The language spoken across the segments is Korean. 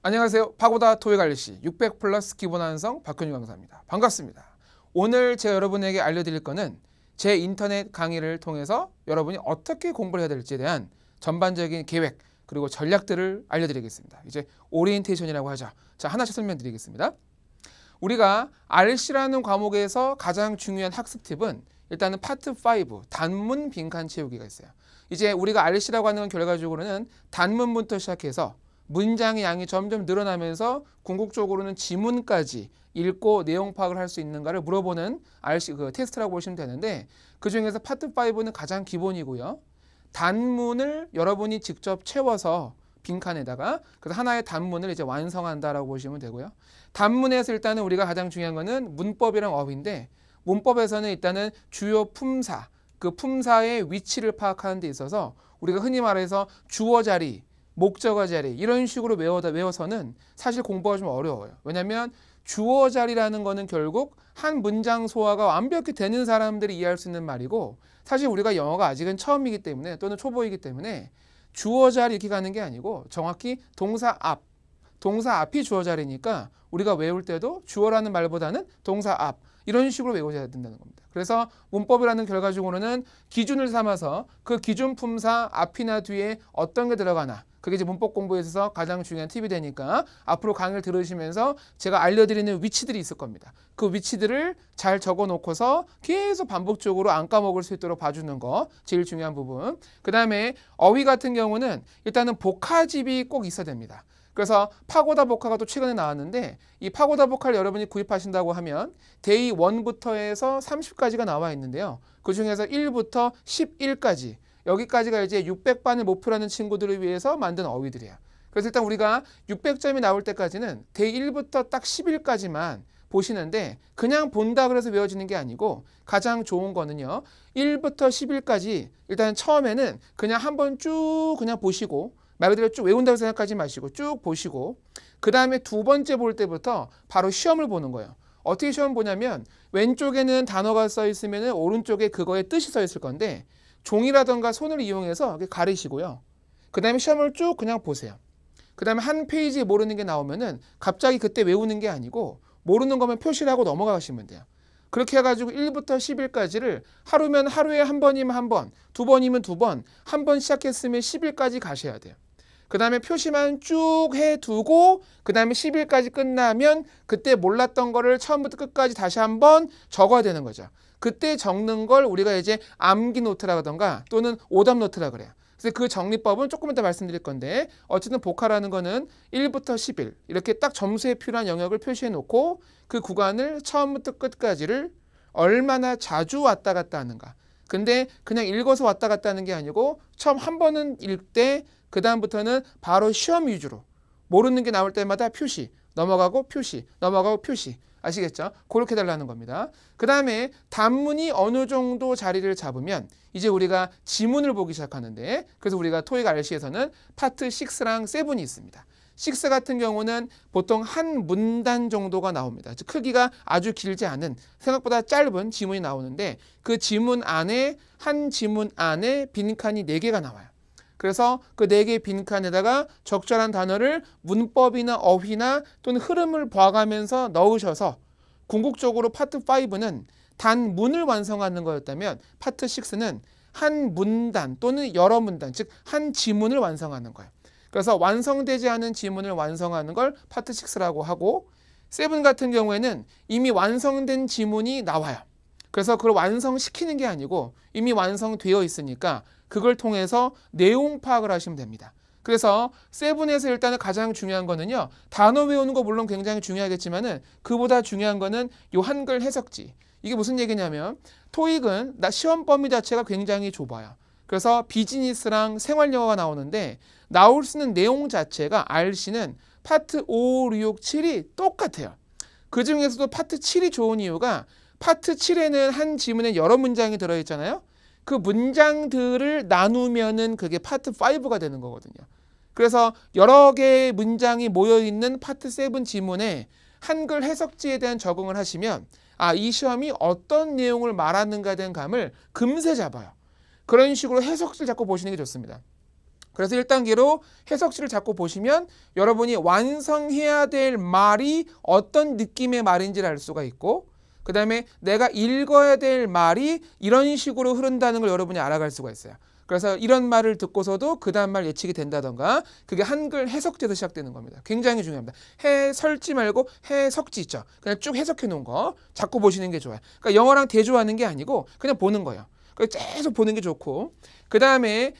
안녕하세요. 파고다 토익 알리시 600 플러스 기본 완성 박현유 강사입니다. 반갑습니다. 오늘 제가 여러분에게 알려드릴 거는 제 인터넷 강의를 통해서 여러분이 어떻게 공부를 해야 될지에 대한 전반적인 계획 그리고 전략들을 알려드리겠습니다. 이제 오리엔테이션이라고 하죠. 자, 하나씩 설명드리겠습니다. 우리가 RC라는 과목에서 가장 중요한 학습 팁은 일단은 파트 5 단문 빈칸 채우기가 있어요. 이제 우리가 RC라고 하는 건 결과적으로는 단문부터 시작해서 문장의 양이 점점 늘어나면서 궁극적으로는 지문까지 읽고 내용 파악을 할 수 있는가를 물어보는 RC 테스트라고 보시면 되는데, 그 중에서 파트 5는 가장 기본이고요. 단문을 여러분이 직접 채워서 빈칸에다가 그래서 하나의 단문을 이제 완성한다라고 보시면 되고요. 단문에서 일단은 우리가 가장 중요한 거는 문법이랑 어휘인데, 문법에서는 일단은 주요 품사, 그 품사의 위치를 파악하는 데 있어서 우리가 흔히 말해서 주어 자리, 목적어 자리 이런 식으로 외워서는 사실 공부가 좀 어려워요. 왜냐하면 주어 자리라는 거는 결국 한 문장 소화가 완벽히 되는 사람들이 이해할 수 있는 말이고, 사실 우리가 영어가 아직은 처음이기 때문에 또는 초보이기 때문에 주어 자리 이렇게 가는 게 아니고 정확히 동사 앞이 주어 자리니까 우리가 외울 때도 주어라는 말보다는 동사 앞 이런 식으로 외워야 된다는 겁니다. 그래서 문법이라는 결과적으로는 기준을 삼아서 그 기준 품사 앞이나 뒤에 어떤 게 들어가나, 그게 이제 문법 공부에 있어서 가장 중요한 팁이 되니까 앞으로 강의를 들으시면서 제가 알려드리는 위치들이 있을 겁니다. 그 위치들을 잘 적어 놓고서 계속 반복적으로 안 까먹을 수 있도록 봐주는 거 제일 중요한 부분. 그 다음에 어휘 같은 경우는 일단은 복화집이 꼭 있어야 됩니다. 그래서 파고다 복화가 또 최근에 나왔는데, 이 파고다 복화를 여러분이 구입하신다고 하면 데이 1부터 해서 30까지가 나와 있는데요. 그 중에서 1부터 11까지 여기까지가 이제 600반을 목표로 하는 친구들을 위해서 만든 어휘들이에요. 그래서 일단 우리가 600점이 나올 때까지는 데이 1부터 딱 10일까지만 보시는데, 그냥 본다 그래서 외워지는 게 아니고 가장 좋은 거는요, 1부터 10일까지 일단 처음에는 그냥 한번 쭉 그냥 보시고 말 그대로 쭉 외운다고 생각하지 마시고 쭉 보시고, 그 다음에 두 번째 볼 때부터 바로 시험을 보는 거예요. 어떻게 시험 보냐면 왼쪽에는 단어가 써 있으면 오른쪽에 그거의 뜻이 써 있을 건데, 종이라던가 손을 이용해서 가리시고요. 그 다음에 시험을 쭉 그냥 보세요. 그 다음에 한 페이지에 모르는 게 나오면은 갑자기 그때 외우는 게 아니고 모르는 거면 표시를 하고 넘어가시면 돼요. 그렇게 해가지고 1부터 10일까지를 하루면 하루에 한 번이면 한 번, 두 번이면 두 번, 한 번 시작했으면 10일까지 가셔야 돼요. 그 다음에 표시만 쭉 해두고 그 다음에 10일까지 끝나면 그때 몰랐던 거를 처음부터 끝까지 다시 한번 적어야 되는 거죠. 그때 적는 걸 우리가 이제 암기 노트라던가 또는 오답 노트라 그래요. 그래서 그 정리법은 조금 이따 말씀드릴 건데, 어쨌든 복화라는 거는 1부터 10일 이렇게 딱 점수에 필요한 영역을 표시해 놓고 그 구간을 처음부터 끝까지를 얼마나 자주 왔다 갔다 하는가. 근데 그냥 읽어서 왔다 갔다 하는 게 아니고 처음 한 번은 읽되 그 다음부터는 바로 시험 위주로 모르는 게 나올 때마다 표시, 넘어가고 표시, 넘어가고 표시. 아시겠죠? 그렇게 달라는 겁니다. 그 다음에 단문이 어느 정도 자리를 잡으면 이제 우리가 지문을 보기 시작하는데, 그래서 우리가 토익 RC에서는 파트 6랑 7이 있습니다. 6 같은 경우는 보통 한 문단 정도가 나옵니다. 즉 크기가 아주 길지 않은 생각보다 짧은 지문이 나오는데, 그 지문 안에 한 지문 안에 빈칸이 4개가 나와요. 그래서 그 4개의 빈칸에다가 적절한 단어를 문법이나 어휘나 또는 흐름을 봐가면서 넣으셔서 궁극적으로 파트 5는 단문을 완성하는 거였다면 파트 6는 한 문단 또는 여러 문단, 즉 한 지문을 완성하는 거예요. 그래서 완성되지 않은 지문을 완성하는 걸 파트 6라고 하고, 7 같은 경우에는 이미 완성된 지문이 나와요. 그래서 그걸 완성시키는 게 아니고 이미 완성되어 있으니까 그걸 통해서 내용 파악을 하시면 됩니다. 그래서 7에서 일단은 가장 중요한 거는요, 단어 외우는 거 물론 굉장히 중요하겠지만은 그보다 중요한 거는 요 한글 해석지. 이게 무슨 얘기냐면 토익은 시험 범위 자체가 굉장히 좁아요. 그래서 비즈니스랑 생활영어가 나오는데 나올 수 있는 내용 자체가 RC는 파트 5, 6, 7이 똑같아요. 그 중에서도 파트 7이 좋은 이유가 파트 7에는 한 지문에 여러 문장이 들어있잖아요. 그 문장들을 나누면은 그게 파트 5가 되는 거거든요. 그래서 여러 개의 문장이 모여있는 파트 7 지문에 한글 해석지에 대한 적응을 하시면 이 시험이 어떤 내용을 말하는가에 대한 감을 금세 잡아요. 그런 식으로 해석지를 자꾸 보시는 게 좋습니다. 그래서 1단계로 해석지를 잡고 보시면 여러분이 완성해야 될 말이 어떤 느낌의 말인지를 알 수가 있고, 그 다음에 내가 읽어야 될 말이 이런 식으로 흐른다는 걸 여러분이 알아갈 수가 있어요. 그래서 이런 말을 듣고서도 그 다음 말 예측이 된다던가, 그게 한글 해석지에서 시작되는 겁니다. 굉장히 중요합니다. 해설지 말고 해석지 있죠. 그냥 쭉 해석해 놓은 거 자꾸 보시는 게 좋아요. 그러니까 영어랑 대조하는 게 아니고 그냥 보는 거예요. 계속 보는 게 좋고, 그 다음에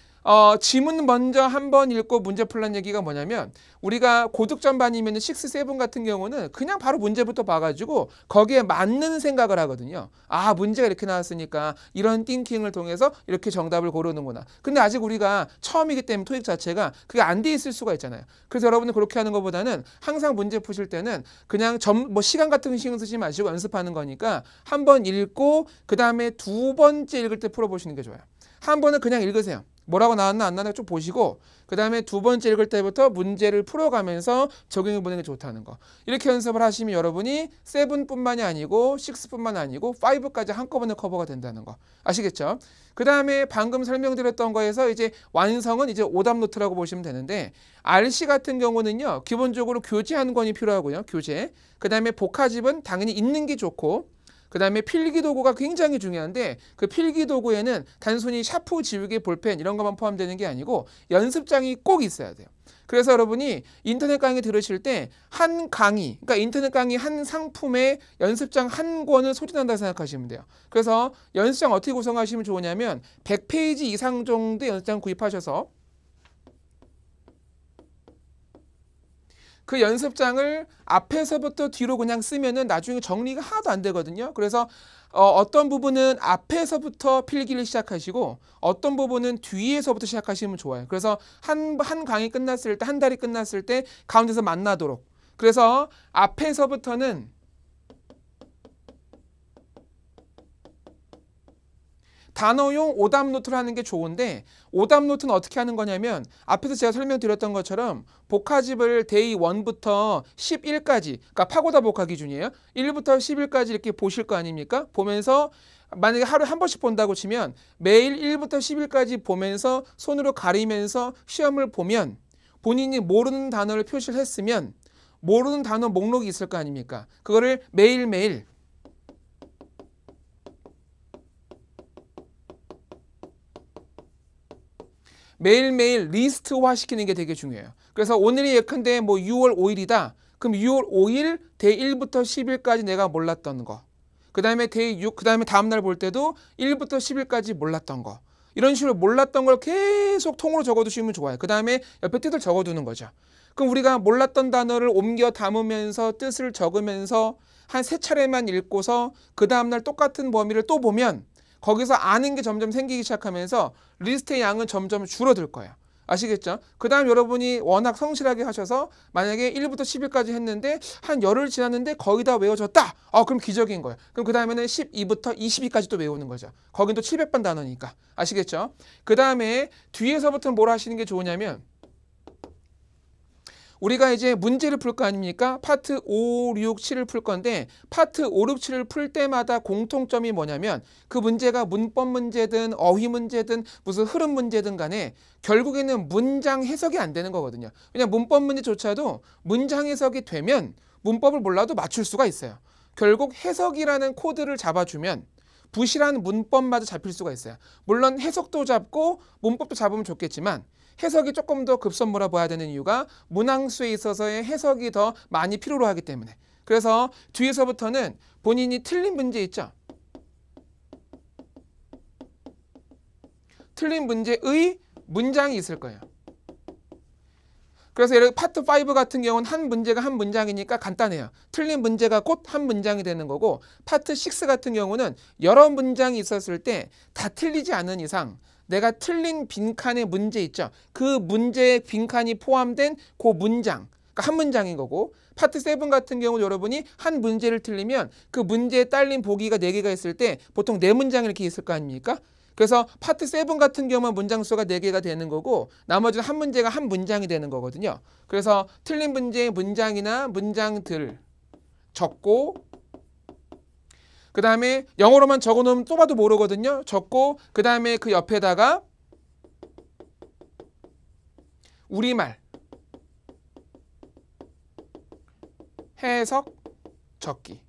지문 먼저 한번 읽고 문제 풀란 얘기가 뭐냐면, 우리가 고득점반이면 6, 7 같은 경우는 그냥 바로 문제부터 봐가지고 거기에 맞는 생각을 하거든요. 아, 문제가 이렇게 나왔으니까 이런 띵킹을 통해서 이렇게 정답을 고르는구나. 근데 아직 우리가 처음이기 때문에 토익 자체가 그게 안 돼 있을 수가 있잖아요. 그래서 여러분은 그렇게 하는 것보다는 항상 문제 푸실 때는 그냥 시간 같은 거 신경 쓰지 마시고 연습하는 거니까 한번 읽고 그 다음에 두 번째 읽을 때 풀어보시는 게 좋아요. 한 번은 그냥 읽으세요. 뭐라고 나왔나 안 나왔나 쭉 보시고, 그 다음에 두 번째 읽을 때부터 문제를 풀어가면서 적용해 보는 게 좋다는 거. 이렇게 연습을 하시면 여러분이 7뿐만이 아니고 6뿐만 아니고 5까지 한꺼번에 커버가 된다는 거. 아시겠죠? 그 다음에 방금 설명드렸던 거에서 이제 완성은 이제 오답 노트라고 보시면 되는데, RC 같은 경우는요, 기본적으로 교재 한 권이 필요하고요. 교재. 그 다음에 복화집은 당연히 있는 게 좋고, 그 다음에 필기도구가 굉장히 중요한데, 그 필기도구에는 단순히 샤프, 지우개, 볼펜 이런 것만 포함되는 게 아니고 연습장이 꼭 있어야 돼요. 그래서 여러분이 인터넷 강의 들으실 때 한 강의, 그러니까 인터넷 강의 한 상품에 연습장 한 권을 소진한다고 생각하시면 돼요. 그래서 연습장 어떻게 구성하시면 좋으냐면 100페이지 이상 정도의 연습장 구입하셔서 그 연습장을 앞에서부터 뒤로 그냥 쓰면은 나중에 정리가 하나도 안 되거든요. 그래서 어떤 부분은 앞에서부터 필기를 시작하시고 어떤 부분은 뒤에서부터 시작하시면 좋아요. 그래서 한 강의 끝났을 때, 한 달이 끝났을 때 가운데서 만나도록. 그래서 앞에서부터는 단어용 오답 노트를 하는 게 좋은데, 오답 노트는 어떻게 하는 거냐면 앞에서 제가 설명드렸던 것처럼 복화집을 데이 1부터 11까지, 그러니까 파고다 복화 기준이에요. 1부터 11까지 이렇게 보실 거 아닙니까? 보면서 만약에 하루에 한 번씩 본다고 치면 매일 1부터 10일까지 보면서 손으로 가리면서 시험을 보면 본인이 모르는 단어를 표시를 했으면 모르는 단어 목록이 있을 거 아닙니까? 그거를 매일매일 리스트화 시키는 게 되게 중요해요. 그래서 오늘이 예컨대 뭐 6월 5일이다. 그럼 6월 5일 대 1부터 10일까지 내가 몰랐던 거. 그 다음에 대 6, 그 다음에 다음날 볼 때도 1부터 10일까지 몰랐던 거. 이런 식으로 몰랐던 걸 계속 통으로 적어두시면 좋아요. 그 다음에 옆에 뜻을 적어두는 거죠. 그럼 우리가 몰랐던 단어를 옮겨 담으면서 뜻을 적으면서 한 3차례만 읽고서 그 다음날 똑같은 범위를 또 보면 거기서 아는 게 점점 생기기 시작하면서 리스트의 양은 점점 줄어들 거예요. 아시겠죠? 그 다음 여러분이 워낙 성실하게 하셔서 만약에 1부터 10일까지 했는데 한 열흘 지났는데 거의 다 외워졌다. 그럼 기적인 거예요. 그럼 그 다음에는 12부터 20일까지 또 외우는 거죠. 거긴 또 700번 단어니까. 아시겠죠? 그 다음에 뒤에서부터 뭘 하시는 게 좋으냐면 우리가 이제 문제를 풀 거 아닙니까? 파트 5, 6, 7을 풀 건데 파트 5, 6, 7을 풀 때마다 공통점이 뭐냐면 그 문제가 문법 문제든 어휘 문제든 무슨 흐름 문제든 간에 결국에는 문장 해석이 안 되는 거거든요. 왜냐하면 문법 문제조차도 문장 해석이 되면 문법을 몰라도 맞출 수가 있어요. 결국 해석이라는 코드를 잡아주면 부실한 문법마저 잡힐 수가 있어요. 물론 해석도 잡고 문법도 잡으면 좋겠지만 해석이 조금 더 급선무라 봐야 되는 이유가 문항수에 있어서의 해석이 더 많이 필요로 하기 때문에. 그래서 뒤에서부터는 본인이 틀린 문제 있죠? 틀린 문제의 문장이 있을 거예요. 그래서 예를 들어 파트 5 같은 경우는 한 문제가 한 문장이니까 간단해요. 틀린 문제가 곧 한 문장이 되는 거고 파트 6 같은 경우는 여러 문장이 있었을 때 다 틀리지 않은 이상 내가 틀린 빈칸의 문제 있죠. 그 문제의 빈칸이 포함된 그 문장, 그러니까 한 문장인 거고 파트 7 같은 경우 여러분이 한 문제를 틀리면 그 문제에 딸린 보기가 4개가 있을 때 보통 4문장이 이렇게 있을 거 아닙니까? 그래서 파트 7 같은 경우는 문장 수가 4개가 되는 거고 나머지는 한 문제가 한 문장이 되는 거거든요. 그래서 틀린 문제의 문장이나 문장들 적고 그 다음에 영어로만 적어놓으면 또 봐도 모르거든요. 적고 그 다음에 그 옆에다가 우리말 해석 적기.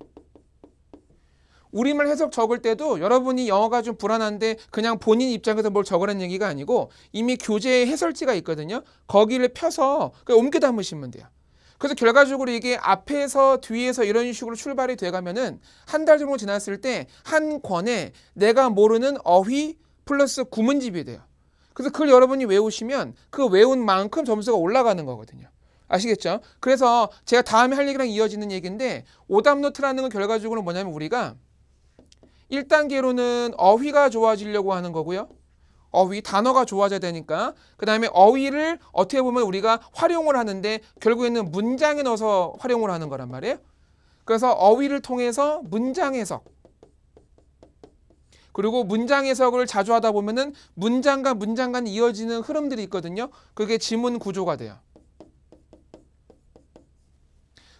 우리말 해석 적을 때도 여러분이 영어가 좀 불안한데 그냥 본인 입장에서 뭘 적으라는 얘기가 아니고 이미 교재에 해설지가 있거든요. 거기를 펴서 옮겨 담으시면 돼요. 그래서 결과적으로 이게 앞에서 뒤에서 이런 식으로 출발이 돼가면은 한 달 정도 지났을 때 한 권에 내가 모르는 어휘 플러스 구문집이 돼요. 그래서 그걸 여러분이 외우시면 그 외운 만큼 점수가 올라가는 거거든요. 아시겠죠? 그래서 제가 다음에 할 얘기랑 이어지는 얘기인데 오답노트라는 건 결과적으로 뭐냐면 우리가 1단계로는 어휘가 좋아지려고 하는 거고요. 어휘, 단어가 좋아져야 되니까. 그 다음에 어휘를 어떻게 보면 우리가 활용을 하는데 결국에는 문장에 넣어서 활용을 하는 거란 말이에요. 그래서 어휘를 통해서 문장 해석. 그리고 문장 해석을 자주 하다 보면은 문장과 문장 간 이어지는 흐름들이 있거든요. 그게 지문 구조가 돼요.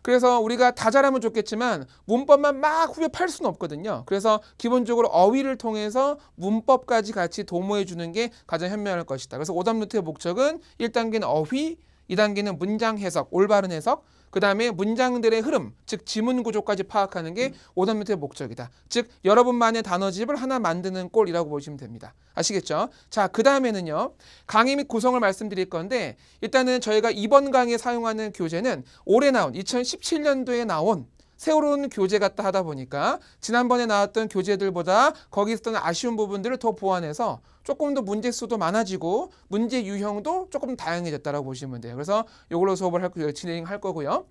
그래서 우리가 다 잘하면 좋겠지만 문법만 막 후벼 팔 수는 없거든요. 그래서 기본적으로 어휘를 통해서 문법까지 같이 도모해 주는 게 가장 현명할 것이다. 그래서 오답노트의 목적은 1단계는 어휘, 2단계는 문장 해석, 올바른 해석, 그 다음에 문장들의 흐름, 즉 지문 구조까지 파악하는 게 오답노트의 목적이다. 즉 여러분만의 단어집을 하나 만드는 꼴이라고 보시면 됩니다. 아시겠죠? 자, 그 다음에는요. 강의 및 구성을 말씀드릴 건데 일단은 저희가 이번 강의에 사용하는 교재는 올해 나온 2017년도에 나온 새로운 교재 같다 하다 보니까 지난번에 나왔던 교재들보다 거기 있었던 아쉬운 부분들을 더 보완해서 조금 더 문제 수도 많아지고 문제 유형도 조금 다양해졌다고 보시면 돼요. 그래서 이걸로 수업을 진행할 거고요.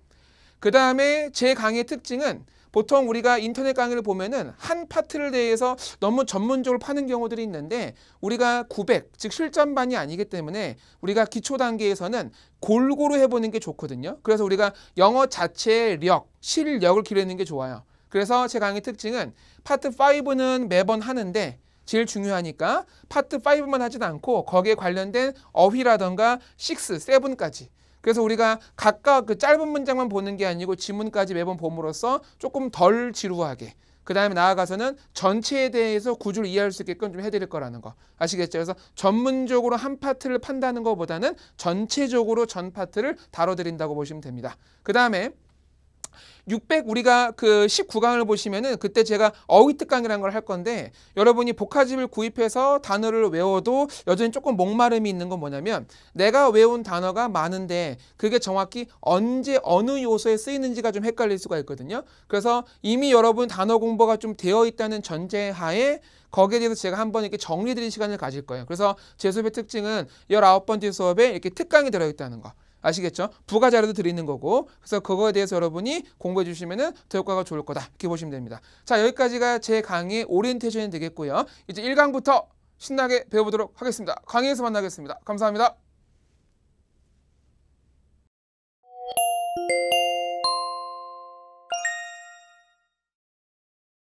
그 다음에 제 강의의 특징은 보통 우리가 인터넷 강의를 보면은 한 파트를 대해서 너무 전문적으로 파는 경우들이 있는데 우리가 900, 즉 실전반이 아니기 때문에 우리가 기초 단계에서는 골고루 해보는 게 좋거든요. 그래서 우리가 영어 자체의 력, 실력을 기르는 게 좋아요. 그래서 제 강의 특징은 파트 5는 매번 하는데 제일 중요하니까 파트 5만 하진 않고 거기에 관련된 어휘라던가 6, 7까지 그래서 우리가 각각 그 짧은 문장만 보는 게 아니고 지문까지 매번 봄으로써 조금 덜 지루하게 그 다음에 나아가서는 전체에 대해서 구조를 이해할 수 있게끔 좀 해드릴 거라는 거 아시겠죠? 그래서 전문적으로 한 파트를 판다는 것보다는 전체적으로 전 파트를 다뤄드린다고 보시면 됩니다. 그 다음에 600 우리가 그 19강을 보시면은 그때 제가 어휘 특강이라는 걸 할 건데 여러분이 복화집을 구입해서 단어를 외워도 여전히 조금 목마름이 있는 건 뭐냐면 내가 외운 단어가 많은데 그게 정확히 언제 어느 요소에 쓰이는지가 좀 헷갈릴 수가 있거든요. 그래서 이미 여러분 단어 공부가 좀 되어 있다는 전제하에 거기에 대해서 제가 한번 이렇게 정리드린 시간을 가질 거예요. 그래서 제 수업의 특징은 19번째 수업에 이렇게 특강이 들어있다는 거. 아시겠죠? 부가 자료도 드리는 거고 그래서 그거에 대해서 여러분이 공부해 주시면은 더 효과가 좋을 거다 이렇게 보시면 됩니다. 자, 여기까지가 제 강의 오리엔테이션이 되겠고요. 이제 1강부터 신나게 배워보도록 하겠습니다. 강의에서 만나겠습니다. 감사합니다.